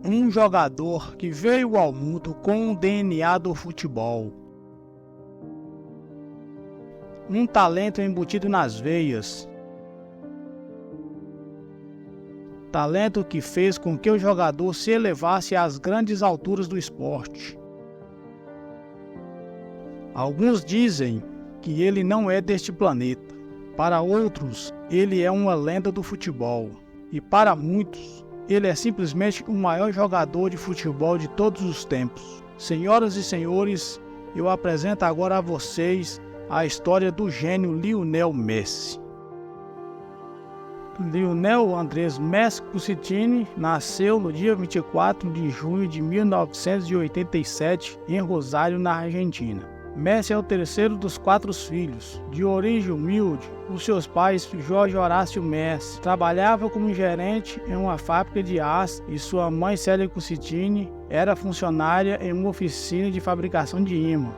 Um jogador que veio ao mundo com o DNA do futebol. Um talento embutido nas veias. Talento que fez com que o jogador se elevasse às grandes alturas do esporte. Alguns dizem que ele não é deste planeta. Para outros, ele é uma lenda do futebol. E para muitos, ele é simplesmente o maior jogador de futebol de todos os tempos. Senhoras e senhores, eu apresento agora a vocês a história do gênio Lionel Messi. Lionel Andrés Messi Cusitini nasceu no dia 24 de junho de 1987 em Rosário, na Argentina. Messi é o terceiro dos 4 filhos. De origem humilde, os seus pais, Jorge Horácio Messi, trabalhava como gerente em uma fábrica de aço e sua mãe, Célia Cusitini, era funcionária em uma oficina de fabricação de imã.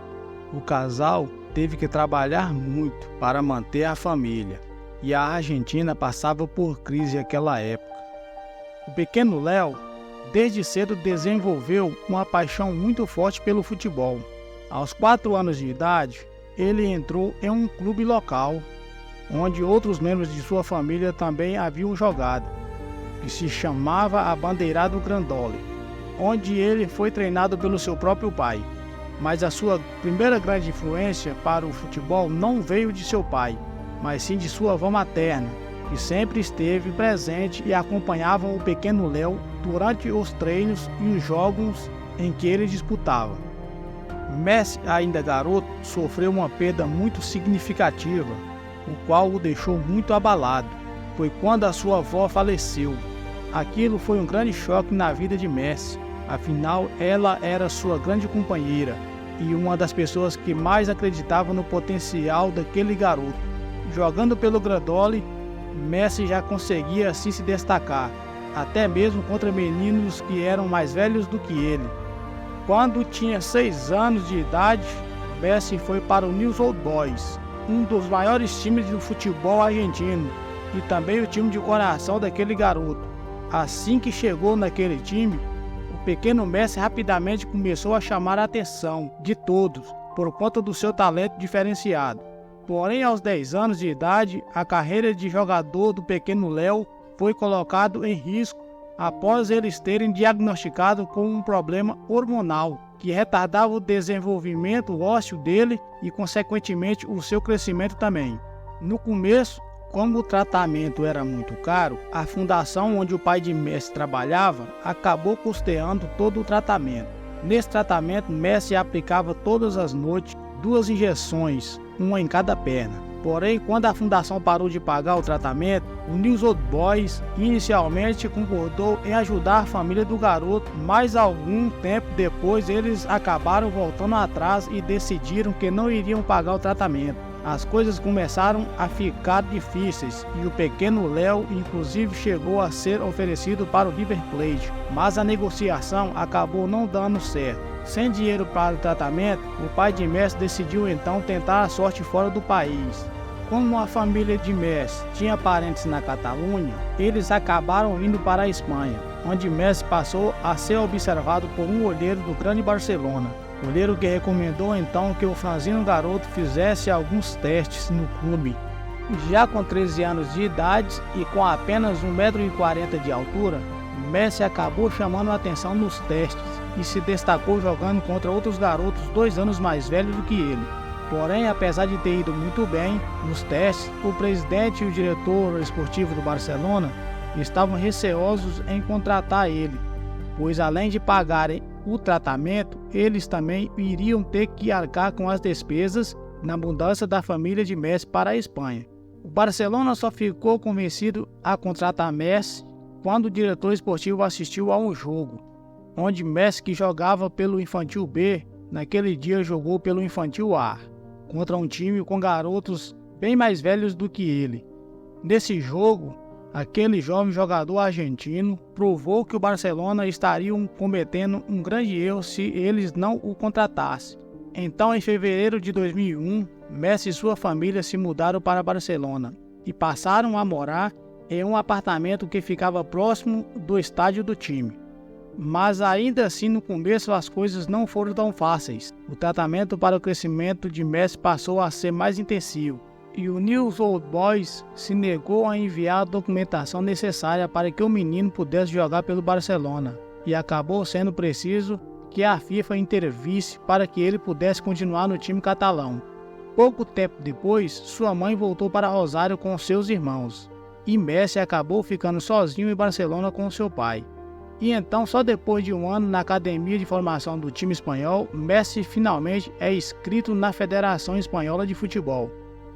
O casal teve que trabalhar muito para manter a família e a Argentina passava por crise naquela época. O pequeno Léo, desde cedo, desenvolveu uma paixão muito forte pelo futebol. Aos 4 anos de idade, ele entrou em um clube local, onde outros membros de sua família também haviam jogado, que se chamava Abandeirado Grandoli, onde ele foi treinado pelo seu próprio pai. Mas a sua primeira grande influência para o futebol não veio de seu pai, mas sim de sua avó materna, que sempre esteve presente e acompanhava o pequeno Léo durante os treinos e os jogos em que ele disputava. Messi, ainda garoto, sofreu uma perda muito significativa, o qual o deixou muito abalado. Foi quando a sua avó faleceu. Aquilo foi um grande choque na vida de Messi, afinal ela era sua grande companheira e uma das pessoas que mais acreditava no potencial daquele garoto. Jogando pelo Grandoli, Messi já conseguia assim se destacar, até mesmo contra meninos que eram mais velhos do que ele. Quando tinha 6 anos de idade, Messi foi para o Newell's Old Boys, um dos maiores times do futebol argentino e também o time de coração daquele garoto. Assim que chegou naquele time, o pequeno Messi rapidamente começou a chamar a atenção de todos por conta do seu talento diferenciado. Porém, aos 10 anos de idade, a carreira de jogador do pequeno Léo foi colocado em risco após eles terem diagnosticado com um problema hormonal que retardava o desenvolvimento ósseo dele e, consequentemente, o seu crescimento também. No começo, como o tratamento era muito caro, a fundação onde o pai de Messi trabalhava acabou custeando todo o tratamento. Nesse tratamento, Messi aplicava todas as noites 2 injeções, uma em cada perna. Porém, quando a fundação parou de pagar o tratamento, o Newell's Old Boys inicialmente concordou em ajudar a família do garoto, mas algum tempo depois eles acabaram voltando atrás e decidiram que não iriam pagar o tratamento. As coisas começaram a ficar difíceis e o pequeno Léo inclusive chegou a ser oferecido para o River Plate, mas a negociação acabou não dando certo. Sem dinheiro para o tratamento, o pai de Messi decidiu então tentar a sorte fora do país. Como a família de Messi tinha parentes na Catalunha, eles acabaram indo para a Espanha, onde Messi passou a ser observado por um olheiro do grande Barcelona. Olheiro que recomendou então que o franzino garoto fizesse alguns testes no clube. Já com 13 anos de idade e com apenas 1,40 m de altura, Messi acabou chamando a atenção nos testes e se destacou jogando contra outros garotos 2 anos mais velhos do que ele. Porém, apesar de ter ido muito bem nos testes, o presidente e o diretor esportivo do Barcelona estavam receosos em contratar ele, pois além de pagarem o tratamento, eles também iriam ter que arcar com as despesas na mudança da família de Messi para a Espanha. O Barcelona só ficou convencido a contratar Messi quando o diretor esportivo assistiu a um jogo, onde Messi, que jogava pelo Infantil B, naquele dia jogou pelo Infantil A, contra um time com garotos bem mais velhos do que ele. Nesse jogo, aquele jovem jogador argentino provou que o Barcelona estaria cometendo um grande erro se eles não o contratassem. Então, em fevereiro de 2001, Messi e sua família se mudaram para Barcelona e passaram a morar em um apartamento que ficava próximo do estádio do time. Mas ainda assim no começo as coisas não foram tão fáceis. O tratamento para o crescimento de Messi passou a ser mais intensivo, e o Newell's Old Boys se negou a enviar a documentação necessária para que o menino pudesse jogar pelo Barcelona, e acabou sendo preciso que a FIFA intervisse para que ele pudesse continuar no time catalão. Pouco tempo depois, sua mãe voltou para Rosário com seus irmãos, e Messi acabou ficando sozinho em Barcelona com seu pai. E então, só depois de um ano na academia de formação do time espanhol, Messi finalmente é inscrito na Federação Espanhola de Futebol.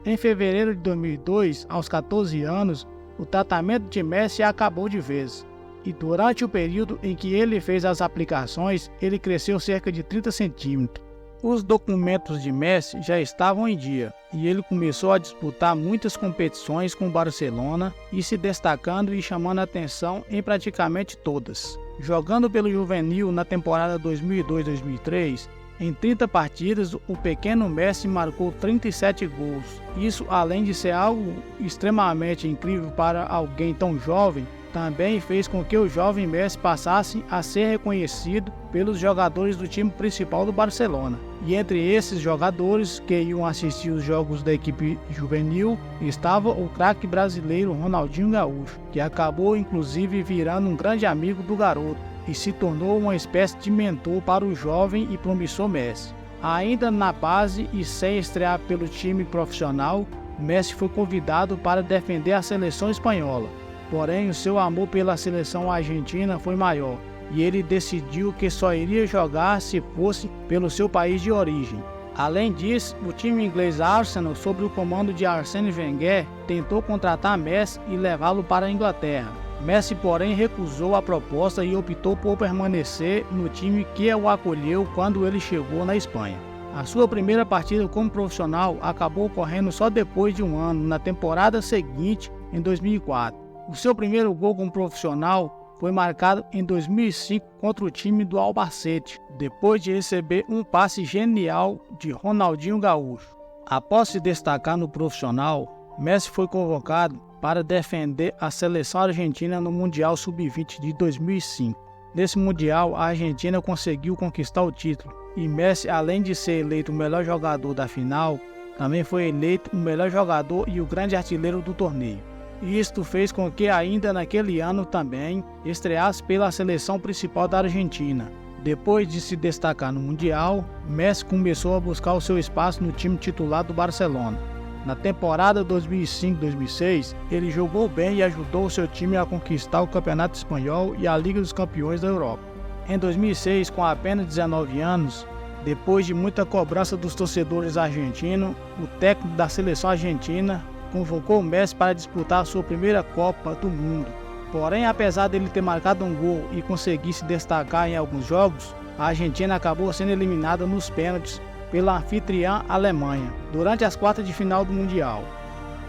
Em fevereiro de 2002, aos 14 anos, o tratamento de Messi acabou de vez. E durante o período em que ele fez as aplicações, ele cresceu cerca de 30 centímetros. Os documentos de Messi já estavam em dia, e ele começou a disputar muitas competições com o Barcelona e se destacando e chamando a atenção em praticamente todas. Jogando pelo Juvenil na temporada 2002-2003, em 30 partidas, o pequeno Messi marcou 37 gols. Isso, além de ser algo extremamente incrível para alguém tão jovem, também fez com que o jovem Messi passasse a ser reconhecido pelos jogadores do time principal do Barcelona. E entre esses jogadores que iam assistir os jogos da equipe juvenil estava o craque brasileiro Ronaldinho Gaúcho, que acabou inclusive virando um grande amigo do garoto e se tornou uma espécie de mentor para o jovem e promissor Messi. Ainda na base e sem estrear pelo time profissional, Messi foi convidado para defender a seleção espanhola. Porém, o seu amor pela seleção argentina foi maior, e ele decidiu que só iria jogar se fosse pelo seu país de origem. Além disso, o time inglês Arsenal, sob o comando de Arsène Wenger, tentou contratar Messi e levá-lo para a Inglaterra. Messi, porém, recusou a proposta e optou por permanecer no time que o acolheu quando ele chegou na Espanha. A sua primeira partida como profissional acabou ocorrendo só depois de um ano, na temporada seguinte, em 2004. O seu primeiro gol como profissional foi marcado em 2005 contra o time do Albacete, depois de receber um passe genial de Ronaldinho Gaúcho. Após se destacar no profissional, Messi foi convocado para defender a seleção argentina no Mundial Sub-20 de 2005. Nesse Mundial, a Argentina conseguiu conquistar o título, e Messi, além de ser eleito o melhor jogador da final, também foi eleito o melhor jogador e o grande artilheiro do torneio. E isto fez com que ainda naquele ano também estreasse pela seleção principal da Argentina. Depois de se destacar no Mundial, Messi começou a buscar o seu espaço no time titular do Barcelona. Na temporada 2005-2006, ele jogou bem e ajudou o seu time a conquistar o Campeonato Espanhol e a Liga dos Campeões da Europa. Em 2006, com apenas 19 anos, depois de muita cobrança dos torcedores argentinos, o técnico da seleção argentina convocou o Messi para disputar a sua primeira Copa do Mundo. Porém, apesar dele ter marcado um gol e conseguir se destacar em alguns jogos, a Argentina acabou sendo eliminada nos pênaltis pela anfitriã Alemanha, durante as quartas de final do Mundial.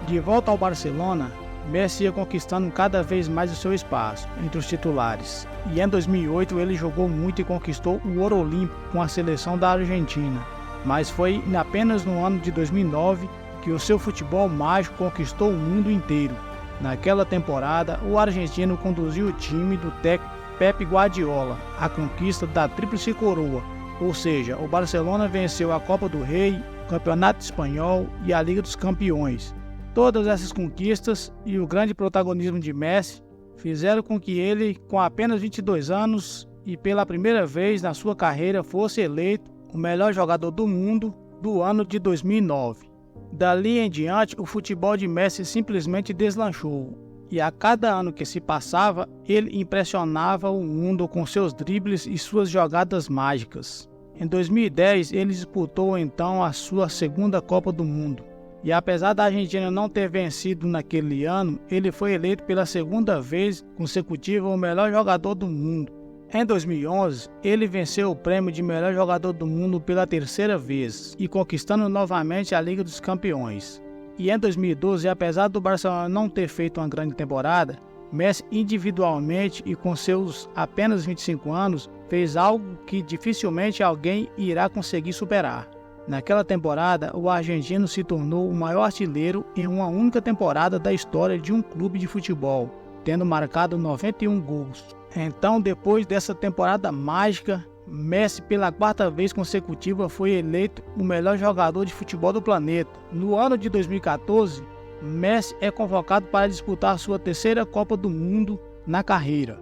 De volta ao Barcelona, Messi ia conquistando cada vez mais o seu espaço entre os titulares. E em 2008 ele jogou muito e conquistou o ouro olímpico com a seleção da Argentina. Mas foi apenas no ano de 2009 que o seu futebol mágico conquistou o mundo inteiro. Naquela temporada, o argentino conduziu o time do técnico Pep Guardiola à conquista da Tríplice Coroa, ou seja, o Barcelona venceu a Copa do Rei, o Campeonato Espanhol e a Liga dos Campeões. Todas essas conquistas e o grande protagonismo de Messi fizeram com que ele, com apenas 22 anos e pela primeira vez na sua carreira, fosse eleito o melhor jogador do mundo do ano de 2009. Dali em diante, o futebol de Messi simplesmente deslanchou, e a cada ano que se passava, ele impressionava o mundo com seus dribles e suas jogadas mágicas. Em 2010, ele disputou então a sua segunda Copa do Mundo, e apesar da Argentina não ter vencido naquele ano, ele foi eleito pela segunda vez consecutiva o melhor jogador do mundo. Em 2011, ele venceu o prêmio de melhor jogador do mundo pela terceira vez e conquistando novamente a Liga dos Campeões. E em 2012, apesar do Barcelona não ter feito uma grande temporada, Messi individualmente e com seus apenas 25 anos fez algo que dificilmente alguém irá conseguir superar. Naquela temporada, o argentino se tornou o maior artilheiro em uma única temporada da história de um clube de futebol. tendo marcado 91 gols. Então, depois dessa temporada mágica, Messi pela quarta vez consecutiva foi eleito o melhor jogador de futebol do planeta. No ano de 2014, Messi é convocado para disputar sua terceira Copa do Mundo na carreira.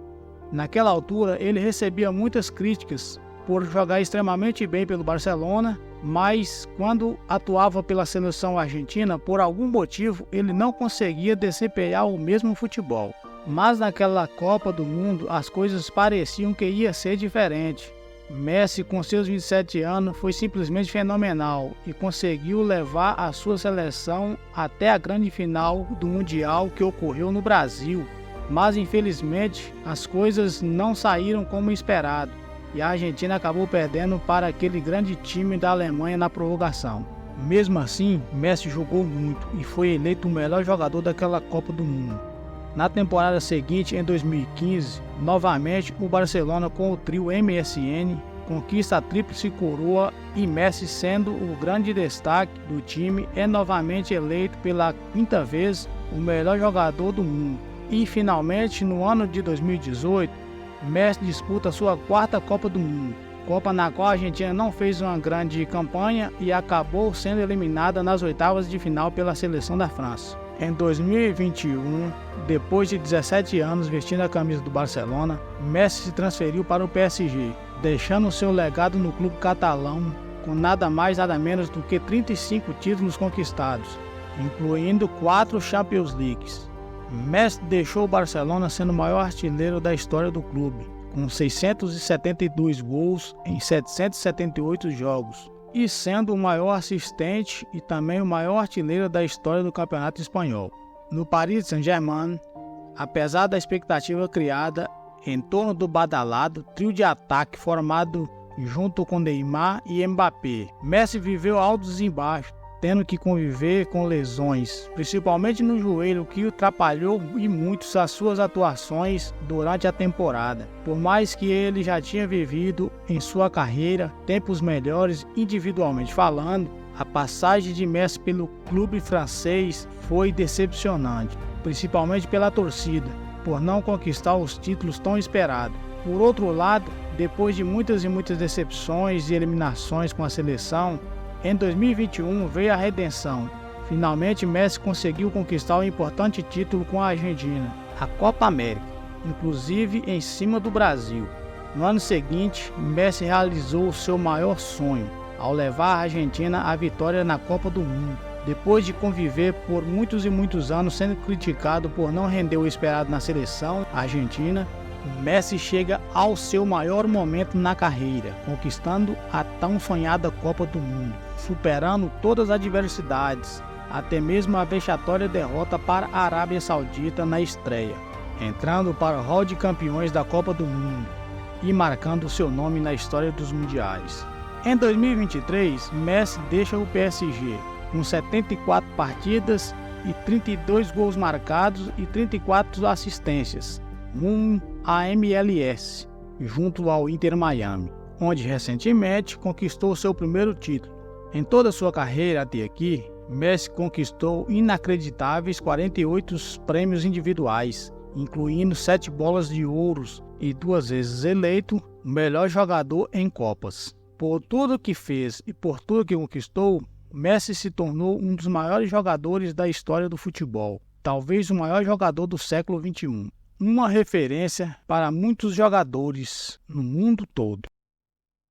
Naquela altura, ele recebia muitas críticas por jogar extremamente bem pelo Barcelona, mas quando atuava pela seleção argentina, por algum motivo, ele não conseguia desempenhar o mesmo futebol. Mas naquela Copa do Mundo, as coisas pareciam que ia ser diferente. Messi, com seus 27 anos, foi simplesmente fenomenal e conseguiu levar a sua seleção até a grande final do Mundial que ocorreu no Brasil. Mas infelizmente as coisas não saíram como esperado e a Argentina acabou perdendo para aquele grande time da Alemanha na prorrogação. Mesmo assim, Messi jogou muito e foi eleito o melhor jogador daquela Copa do Mundo. Na temporada seguinte, em 2015, novamente o Barcelona com o trio MSN conquista a tríplice coroa e Messi, sendo o grande destaque do time, é novamente eleito pela quinta vez o melhor jogador do mundo. E finalmente, no ano de 2018, Messi disputa sua quarta Copa do Mundo, Copa na qual a Argentina não fez uma grande campanha e acabou sendo eliminada nas oitavas de final pela seleção da França. Em 2021, depois de 17 anos vestindo a camisa do Barcelona, Messi se transferiu para o PSG, deixando seu legado no clube catalão com nada mais nada menos do que 35 títulos conquistados, incluindo 4 Champions Leagues. Messi deixou o Barcelona sendo o maior artilheiro da história do clube, com 672 gols em 778 jogos, e sendo o maior assistente e também o maior artilheiro da história do Campeonato Espanhol. No Paris Saint-Germain, apesar da expectativa criada em torno do badalado trio de ataque formado junto com Neymar e Mbappé, Messi viveu altos e baixos, tendo que conviver com lesões, principalmente no joelho, que atrapalhou e muito as suas atuações durante a temporada. Por mais que ele já tinha vivido em sua carreira tempos melhores individualmente falando, a passagem de Messi pelo clube francês foi decepcionante, principalmente pela torcida, por não conquistar os títulos tão esperados. Por outro lado, depois de muitas decepções e eliminações com a seleção, em 2021 veio a redenção. Finalmente Messi conseguiu conquistar um importante título com a Argentina, a Copa América, inclusive em cima do Brasil. No ano seguinte, Messi realizou o seu maior sonho, ao levar a Argentina à vitória na Copa do Mundo. Depois de conviver por muitos anos sendo criticado por não render o esperado na seleção argentina, Messi chega ao seu maior momento na carreira, conquistando a tão sonhada Copa do Mundo, superando todas as adversidades, até mesmo a vexatória derrota para a Arábia Saudita na estreia, entrando para o hall de campeões da Copa do Mundo e marcando seu nome na história dos mundiais. Em 2023, Messi deixa o PSG com 74 partidas e 32 gols marcados e 34 assistências, a MLS, junto ao Inter Miami, onde recentemente conquistou seu primeiro título. Em toda sua carreira até aqui, Messi conquistou inacreditáveis 48 prêmios individuais, incluindo 7 bolas de ouro e 2 vezes eleito o melhor jogador em Copas. Por tudo que fez e por tudo que conquistou, Messi se tornou um dos maiores jogadores da história do futebol, talvez o maior jogador do século XXI. Uma referência para muitos jogadores no mundo todo.